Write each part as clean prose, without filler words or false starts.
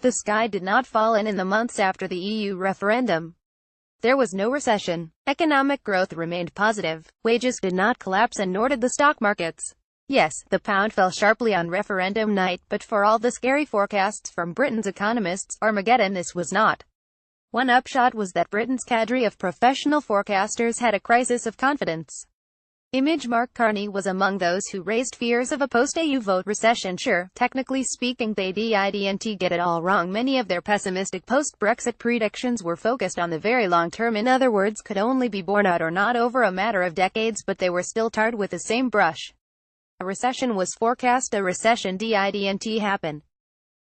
The sky did not fall in the months after the EU referendum. There was no recession. Economic growth remained positive. Wages did not collapse and nor did the stock markets. Yes, the pound fell sharply on referendum night, but for all the scary forecasts from Britain's economists, Armageddon, this was not. One upshot was that Britain's cadre of professional forecasters had a crisis of confidence. Image Mark Carney was among those who raised fears of a post-EU vote recession. Sure, technically speaking they didn't get it all wrong. Many of their pessimistic post-Brexit predictions were focused on the very long term, in other words, could only be borne out or not over a matter of decades, but they were still tarred with the same brush. A recession was forecast, a recession didn't happen.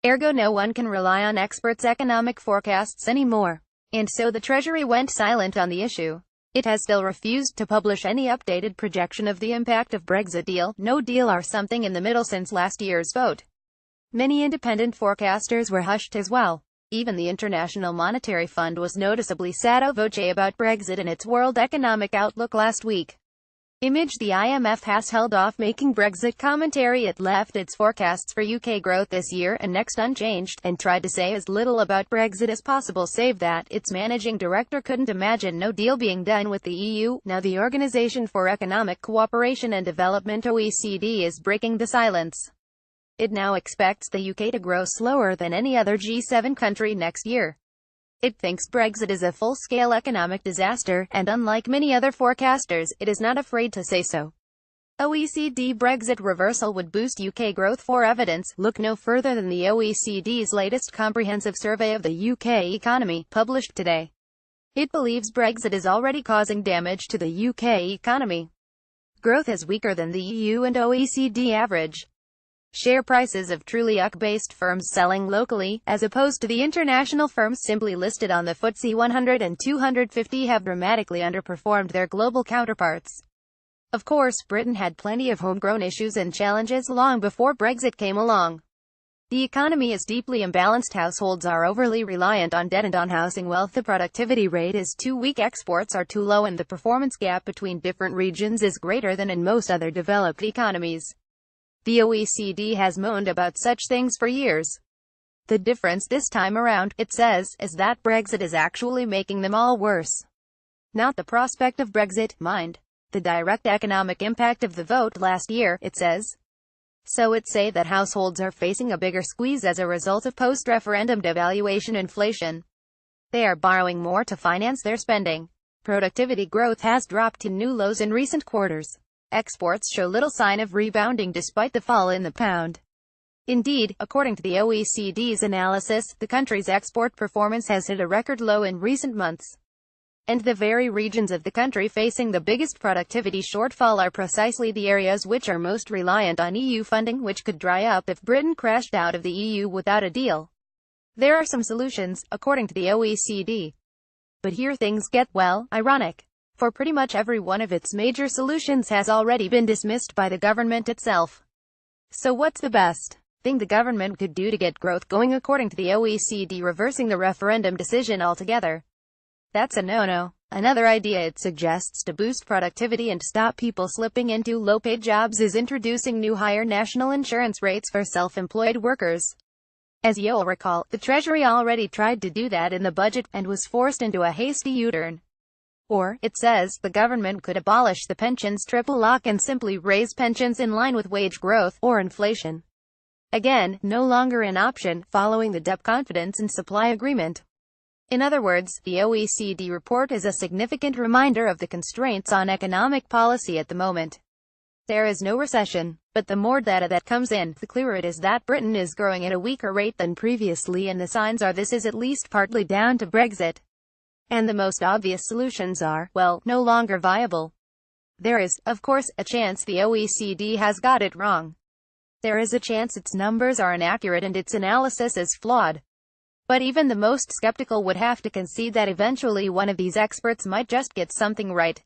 Ergo no one can rely on experts' economic forecasts anymore. And so the Treasury went silent on the issue. It has still refused to publish any updated projection of the impact of Brexit deal, no deal or something in the middle since last year's vote. Many independent forecasters were hushed as well. Even the International Monetary Fund was noticeably sotto voce about Brexit and its world economic outlook last week. Image the IMF has held off making Brexit commentary. It left its forecasts for UK growth this year and next unchanged, and tried to say as little about Brexit as possible, save that its managing director couldn't imagine no deal being done with the EU. Now the Organisation for Economic Cooperation and Development (OECD) is breaking the silence. It now expects the UK to grow slower than any other G7 country next year. It thinks Brexit is a full-scale economic disaster, and unlike many other forecasters, it is not afraid to say so. OECD Brexit reversal would boost UK growth. For evidence, look no further than the OECD's latest comprehensive survey of the UK economy, published today. It believes Brexit is already causing damage to the UK economy. Growth is weaker than the EU and OECD average. Share prices of truly UK-based firms selling locally, as opposed to the international firms simply listed on the FTSE 100 and 250, have dramatically underperformed their global counterparts. Of course, Britain had plenty of homegrown issues and challenges long before Brexit came along. The economy is deeply imbalanced. Households are overly reliant on debt and on housing wealth. The productivity rate is too weak, exports are too low, and the performance gap between different regions is greater than in most other developed economies. The OECD has moaned about such things for years. The difference this time around, it says, is that Brexit is actually making them all worse. Not the prospect of Brexit, mind. The direct economic impact of the vote last year, it says. So it say that households are facing a bigger squeeze as a result of post-referendum devaluation inflation. They are borrowing more to finance their spending. Productivity growth has dropped to new lows in recent quarters. Exports show little sign of rebounding despite the fall in the pound. Indeed, according to the OECD's analysis, the country's export performance has hit a record low in recent months. And the very regions of the country facing the biggest productivity shortfall are precisely the areas which are most reliant on EU funding, which could dry up if Britain crashed out of the EU without a deal. There are some solutions, according to the OECD. But here things get, well, ironic. For pretty much every one of its major solutions has already been dismissed by the government itself. So what's the best thing the government could do to get growth going? According to the OECD, reversing the referendum decision altogether. That's a no-no. Another idea it suggests to boost productivity and stop people slipping into low-paid jobs is introducing new higher national insurance rates for self-employed workers. As you'll recall, the Treasury already tried to do that in the budget, and was forced into a hasty U-turn. Or, it says, the government could abolish the pensions triple lock and simply raise pensions in line with wage growth, or inflation. Again, no longer an option, following the Debt Confidence and Supply Agreement. In other words, the OECD report is a significant reminder of the constraints on economic policy at the moment. There is no recession, but the more data that comes in, the clearer it is that Britain is growing at a weaker rate than previously, and the signs are this is at least partly down to Brexit. And the most obvious solutions are, well, no longer viable. There is, of course, a chance the OECD has got it wrong. There is a chance its numbers are inaccurate and its analysis is flawed. But even the most skeptical would have to concede that eventually one of these experts might just get something right.